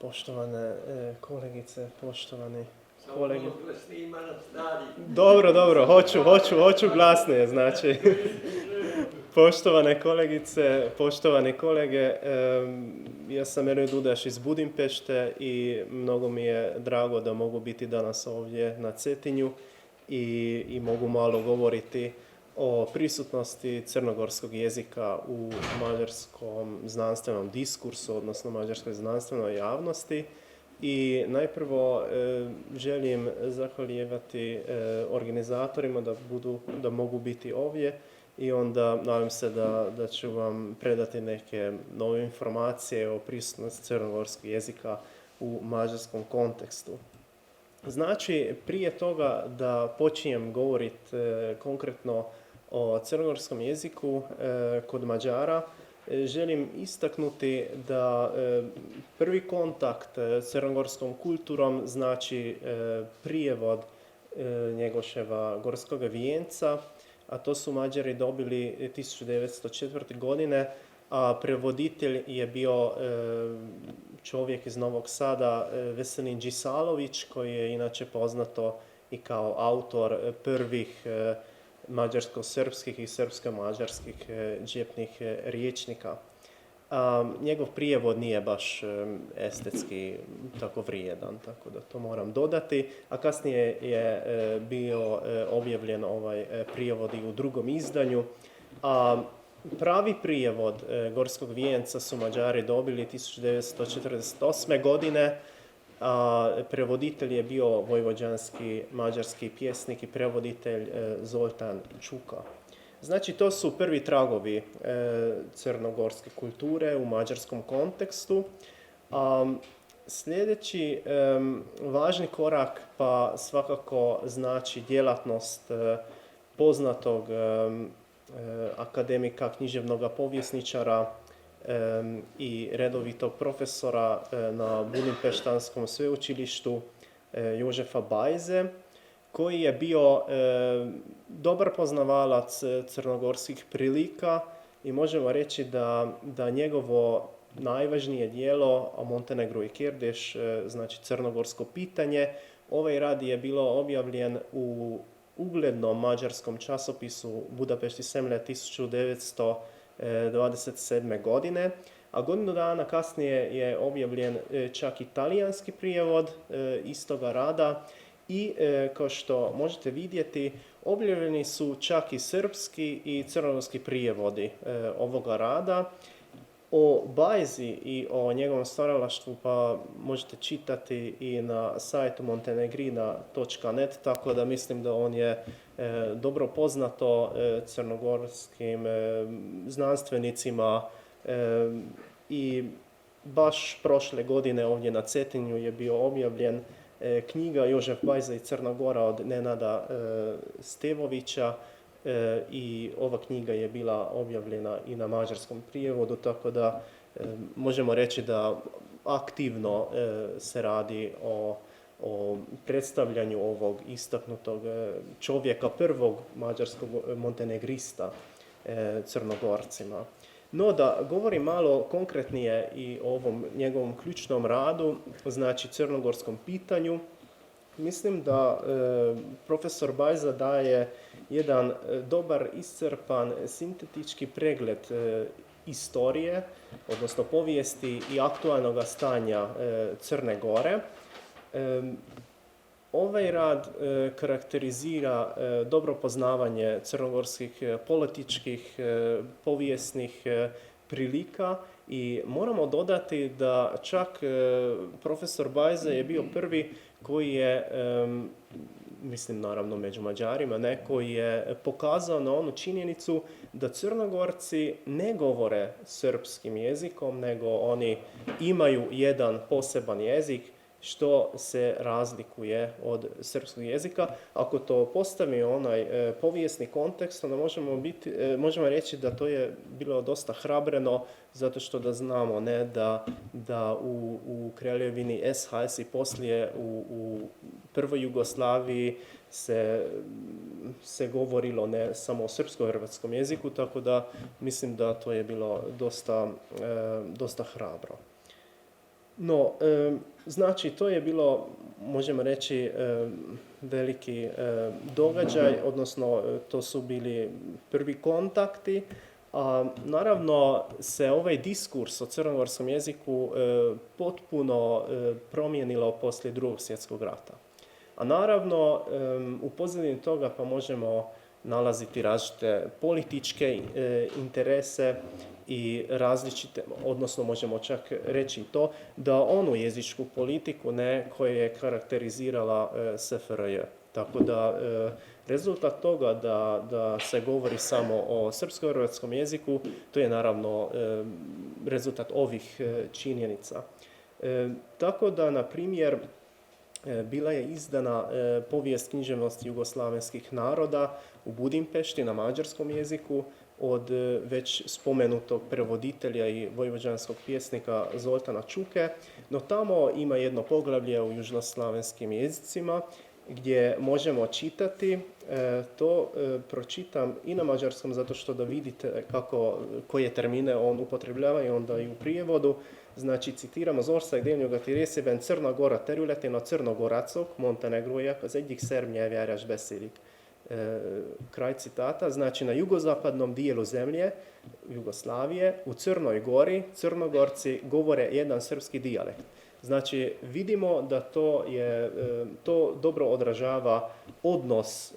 Poštovane kolegice, poštovani Samo kolege. malo snima na stari. Dobro, hoću glasnije, znači. Poštovane kolegice, poštovani kolege, ja sam Ervin Dudaš iz Budimpešte i mnogo mi je drago da mogu biti danas ovdje na Cetinju i mogu malo govoriti o prisutnosti crnogorskog jezika u mađarskom znanstvenom diskursu, odnosno mađarskoj znanstvenoj javnosti. I najprvo želim zahvaljivati organizatorima da mogu biti ovdje i onda nadam se da ću vam predati neke nove informacije o prisutnosti crnogorskog jezika u mađarskom kontekstu. Znači, prije toga da počinjem govoriti konkretno o crnogorskom jeziku kod Mađara, želim istaknuti da prvi kontakt s crnogorskom kulturom znači prijevod Njegoševa gorskog vijenca, a to su Mađari dobili 1904. godine, a prevoditelj je bio čovjek iz Novog Sada, Veselin Đisalović, koji je inače poznato i kao autor prvih mađarsko-srpskih i srpsko-mađarskih džepnih riječnika. Njegov prijevod nije baš estetski tako vrijedan, tako da to moram dodati. A kasnije je bio objavljen ovaj prijevod i u drugom izdanju. Pravi prijevod Gorskog vijenca su Mađari dobili 1948. godine. Prevoditelj je bio vojvođanski mađarski pjesnik i prevoditelj Zoltan Čuka. Znači, to su prvi tragovi crnogorske kulture u mađarskom kontekstu. Sljedeći važni korak pa svakako znači djelatnost poznatog akademika, književnog povjesničara i redovitog profesora na Budimpeštanskom sveučilištu Jožefa Bajze, koji je bio dobar poznavalac crnogorskih prilika i možemo reći da njegovo najvažnije djelo o Montenegru i Kirdeš, znači Crnogorsko pitanje, ovaj rad je bilo objavljen u uglednom mađarskom časopisu Budapešti Semlja 1927. godine, a godinu dana kasnije je objavljen čak i talijanski prijevod istoga rada i kao što možete vidjeti, objavljeni su čak i srpski i crnogorski prijevodi ovoga rada. O Bajzi i o njegovom stvaralaštvu pa možete čitati i na sajtu montenegrina.net, tako da mislim da on je dobro poznato crnogorskim znanstvenicima i baš prošle godine ovdje na Cetinju je bio objavljen knjiga Jožef Bajza i Crna Gora od Nenada Stevovića i ova knjiga je bila objavljena i na mađarskom prijevodu, tako da možemo reći da aktivno se radi o predstavljanju ovog istaknutog čovjeka, prvog mađarskog montenegrista Crnogorcima. No, da govorim malo konkretnije i o ovom njegovom ključnom radu, znači Crnogorskom pitanju, mislim da profesor Bajza daje jedan dobar, iscrpan, sintetički pregled istorije, odnosno povijesti i aktualnog stanja Crne Gore. Ovaj rad karakterizira dobro poznavanje crnogorskih političkih, povijesnih prilika i moramo dodati da čak profesor Bajza je bio prvi koji je, mislim naravno među Mađarima, koji je pokazao na onu činjenicu da Crnogorci ne govore srpskim jezikom, nego oni imaju jedan poseban jezik što se razlikuje od srpskog jezika. Ako to postavi onaj povijesni kontekst, onda možemo reći da to je bilo dosta hrabreno, zato što da znamo da u Kraljevini SHS i poslije u prvoj Jugoslaviji se govorilo ne samo o srpsko-hrvatskom jeziku, tako da mislim da to je bilo dosta hrabro. No, znači to je bilo, možemo reći, veliki događaj, odnosno to su bili prvi kontakti, a naravno se ovaj diskurs o crnogorskom jeziku potpuno promijenilo poslije Drugog svjetskog rata. A naravno, u pozadini toga pa možemo nalaziti različite političke interese i različite, odnosno možemo čak reći to, da onu jezičku politiku koja je karakterizirala SFRJ. Tako da rezultat toga da se govori samo o srpsko-hrvatskom jeziku, to je naravno rezultat ovih činjenica. Tako da, na primjer, bila je izdana povijest književnosti jugoslavenskih naroda u Budimpešti na mađarskom jeziku od već spomenutog prevoditelja i vojvođanskog pjesnika Zoltana Čuke, no tamo ima jedno poglavlje u južnoslavenskim jezicima gdje možemo čitati, to pročitam i na mađarskom zato što da vidite koje termine on upotrebljava i onda i u prijevodu. Znači, citiramo az ország részében Crna Gora területén a crnogoracok, montenegróiak az egyik szerb nyelvjárás beszélik. Kraj citata. Znači, na jugozapadnom dijelu zemlje, Jugoslavije, u Crnoj Gori, Crnogorci govore jedan srpski dijalekt. Znači, vidimo da to dobro odražava odnos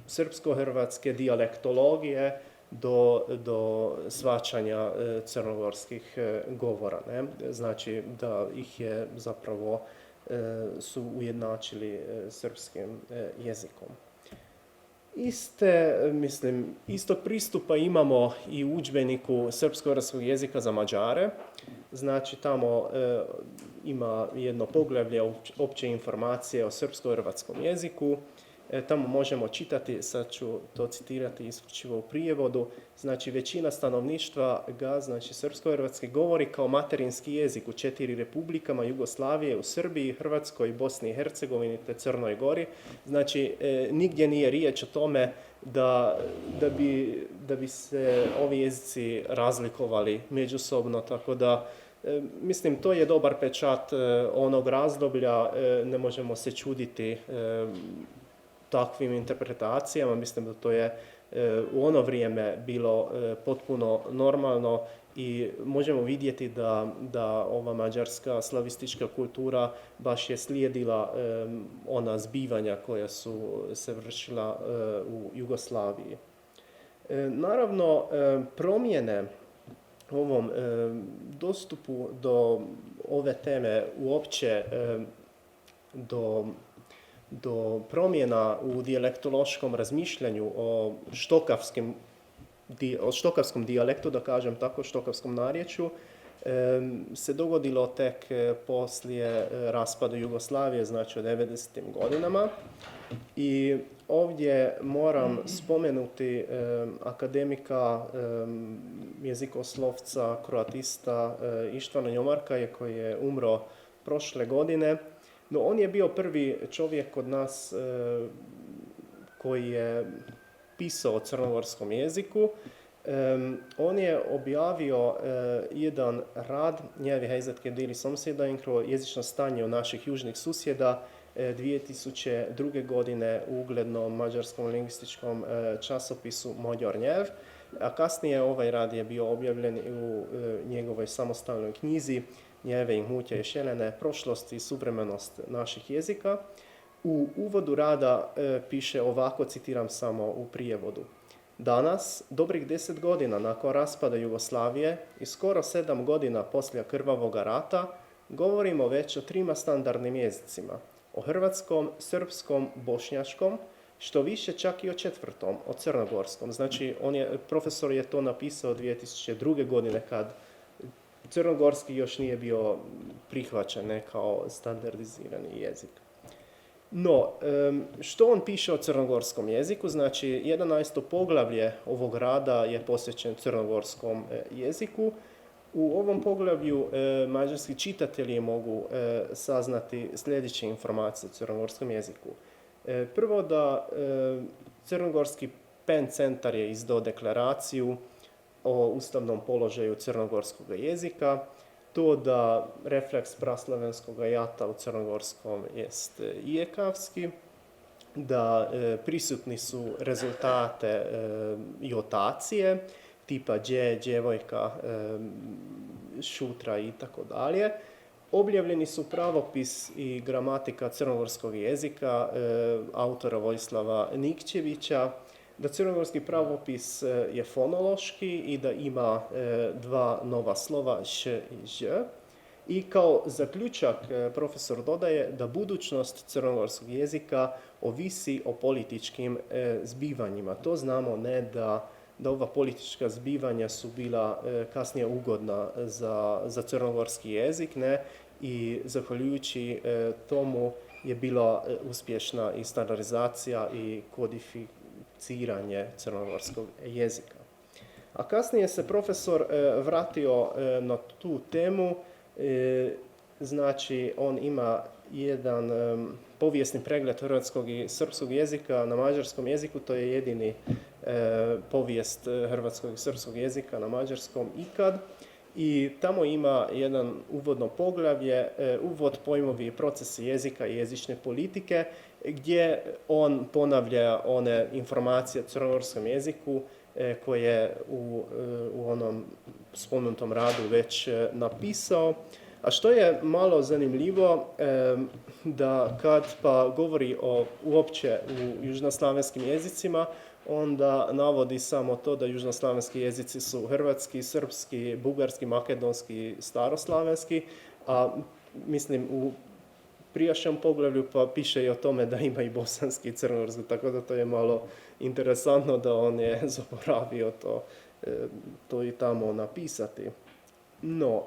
srpsko-hrvatske dijalektologije do shvaćanja crnogorskih govora. Ne? Znači, da ih je zapravo su ujednačili srpskim jezikom. Istog pristupa imamo i u udžbeniku srpsko-hrvatskog jezika za Mađare. Znači, tamo ima jedno poglavlje opće informacije o srpsko-hrvatskom jeziku. Tamo možemo čitati, sad ću to citirati isključivo u prijevodu, znači većina stanovništva znači srpsko-hrvatski govori kao materinski jezik u 4 republikama Jugoslavije, u Srbiji, Hrvatskoj, Bosni i Hercegovini te Crnoj Gori. Znači, nigdje nije riječ o tome da bi se ovi jezici razlikovali međusobno, tako da to je dobar pečat onog razdoblja, ne možemo se čuditi takvim interpretacijama. Mislim da to je u ono vrijeme bilo potpuno normalno i možemo vidjeti da ova mađarska slavistička kultura baš je slijedila ona zbivanja koja su se vršila u Jugoslaviji. Naravno, promjene u ovom dostupu do ove teme uopće do promjena u dijalektološkom razmišljanju o štokavskom dijalektu, da kažem tako, štokavskom narječju, se dogodilo tek poslije raspada Jugoslavije, znači u 90. godinama. I ovdje moram spomenuti akademika, jezikoslovca, kroatista Ištvana Njomarka koji je umro prošle godine. No, on je bio prvi čovjek kod nas koji je pisao o crnogorskom jeziku. On je objavio jedan rad Njevi hejzetke dili somsjedainkro, jezično stanje u naših južnih susjeda 2002. godine u uglednom mađarskom lingvističkom časopisu Magyar Njev, a kasnije ovaj rad je bio objavljen u njegovoj samostalnoj knjizi Njeve i Hmutja i Šelene, prošlost i suvremenost naših jezika. U uvodu rada piše ovako, citiram samo u prijevodu. Danas, dobrih 10 godina nakon raspada Jugoslavije i skoro 7 godina poslije krvavog rata, govorimo već o 3 standardnim jezicima. O hrvatskom, srpskom, bošnjačkom, što više čak i o 4, o crnogorskom. Znači, profesor je to napisao 2002. godine kad crnogorski još nije bio prihvaćen kao standardizirani jezik. No, što on piše o crnogorskom jeziku? Znači, 11. poglavlje ovog rada je posvećen crnogorskom jeziku. U ovom poglavlju mađarski čitatelji mogu saznati sljedeće informacije o crnogorskom jeziku. Prvo da Crnogorski PEN centar je izdao deklaraciju o ustavnom položaju crnogorskog jezika. to da refleks praslavenskog jata u crnogorskom jest ijekavski, da prisutni su rezultate jotacije, tipa dje, djevojka, šutra i tako dalje. Objavljeni su pravopis i gramatika crnogorskog jezika autora Vojislava Nikčevića, da crnogorski pravopis je fonološki i da ima dva nova slova š i ž. I kao zaključak profesor dodaje da budućnost crnogorskog jezika ovisi o političkim zbivanjima. To znamo ne da ova politička zbivanja su bila kasnije ugodna za crnogorski jezik, ne, i zahvaljujući tomu je bila uspješna i standardizacija i kodificiranje crnogorskog jezika. A kasnije se profesor vratio na tu temu, znači on ima jedan povijesni pregled hrvatskog i srpskog jezika na mađarskom jeziku, to je jedini povijest hrvatskog i srpskog jezika na mađarskom ikad. I tamo ima jedan uvodno poglavlje, uvod, pojmovi i procesi jezika i jezične politike, gdje on ponavlja one informacije o crnogorskom jeziku koje u onom spomenutom radu već napisao. A što je malo zanimljivo, da kad pa govori uopće u južnoslavenskim jezicima, onda navodi samo to da južnoslavenski jezici su hrvatski, srpski, bugarski, makedonski, staroslavenski, a mislim u prijašnjem poglavlju pa piše i o tome da ima i bosanski i crnogorski, tako da to je malo interesantno da on je zaboravio to i tamo napisati. No,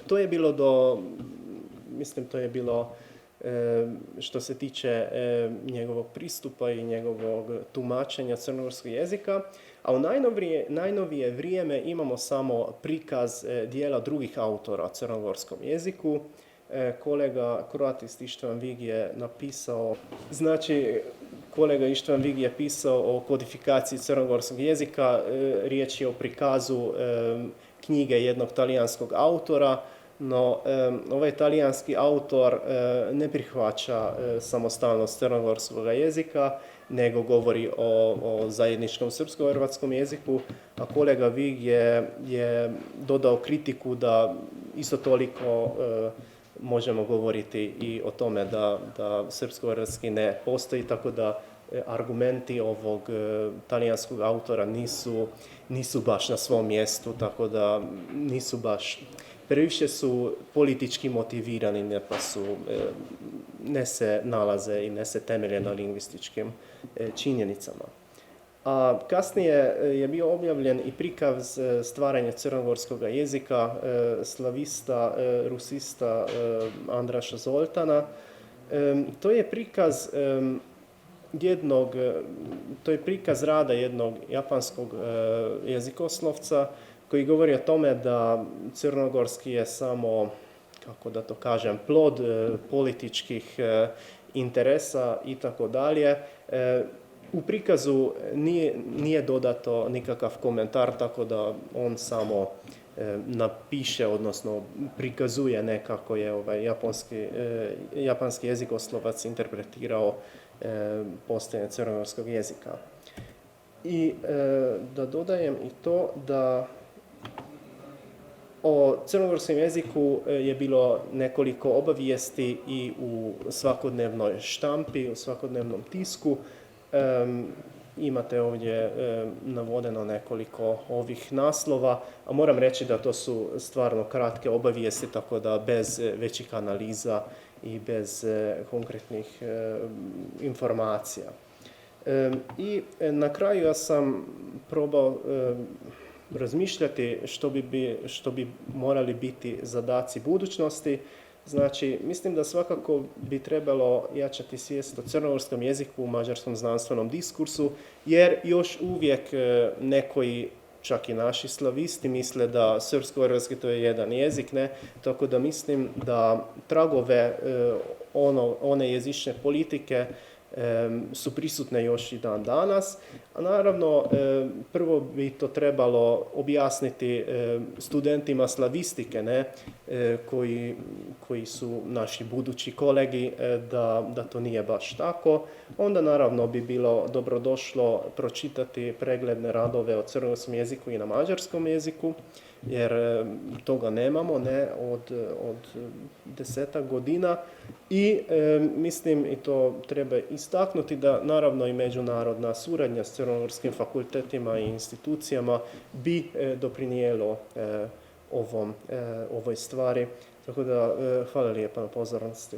to je bilo što se tiče njegovog pristupa i njegovog tumačenja crnogorskog jezika, a u najnovije vrijeme imamo samo prikaz dijela drugih autora o crnogorskom jeziku. Kolega kroatist Ištvan Vig je napisao, pisao o kodifikaciji crnogorskog jezika, riječ je o prikazu knjige jednog talijanskog autora, no ovaj talijanski autor ne prihvaća samostalnost crnogorskog jezika, nego govori o zajedničkom srpsko-hrvatskom jeziku, a kolega Vig je dodao kritiku da isto toliko možemo govoriti i o tome da srpsko-hrvatski ne postoji, tako da argumenti ovog talijanskog autora nisu baš na svom mjestu, tako da nisu baš, previše su politički motivirani, ne se nalaze i ne se temelje na lingvističkim činjenicama. A kasnije je bio objavljen i prikaz stvaranja crnogorskog jezika slavista, rusista Andraša Zoltana. To je prikaz rada jednog japanskog jezikoslovca koji govori o tome da crnogorski je samo, kako da to kažem, plod političkih interesa i tako dalje. U prikazu nije dodato nikakav komentar, tako da on samo napiše, odnosno prikazuje nekako je japanski jezikoslovac interpretirao postojanje crnogorskog jezika. I da dodajem i to da o crnogorskom jeziku je bilo nekoliko obavijesti i u svakodnevnoj štampi, u svakodnevnom tisku. Imate ovdje navodeno nekoliko ovih naslova, a moram reći da to su stvarno kratke obavijesti, tako da bez većih analiza i bez konkretnih informacija. I na kraju ja sam probao razmišljati što bi morali biti zadaci budućnosti. Znači, mislim da svakako bi trebalo jačati svijest o crnogorskom jeziku u mađarskom znanstvenom diskursu, jer još uvijek nekoji, čak i naši slavisti, misle da srpsko-hrvatski to je jedan jezik, ne? Tako da mislim da tragove one jezične politike su prisutne još i dan danas. A naravno, prvo bi to trebalo objasniti studentima slavistike, ne, koji su naši budući kolegi, da to nije baš tako. Onda naravno bi bilo dobrodošlo pročitati pregledne radove o crnogorskom jeziku i na mađarskom jeziku, jer toga nemamo, ne, od 10 godina. I mislim, i to treba istaknuti, da naravno i međunarodna suradnja s crnogorskim fakultetima i institucijama bi doprinijelo ovoj stvari. Tako da, hvala lijepa na pozornosti.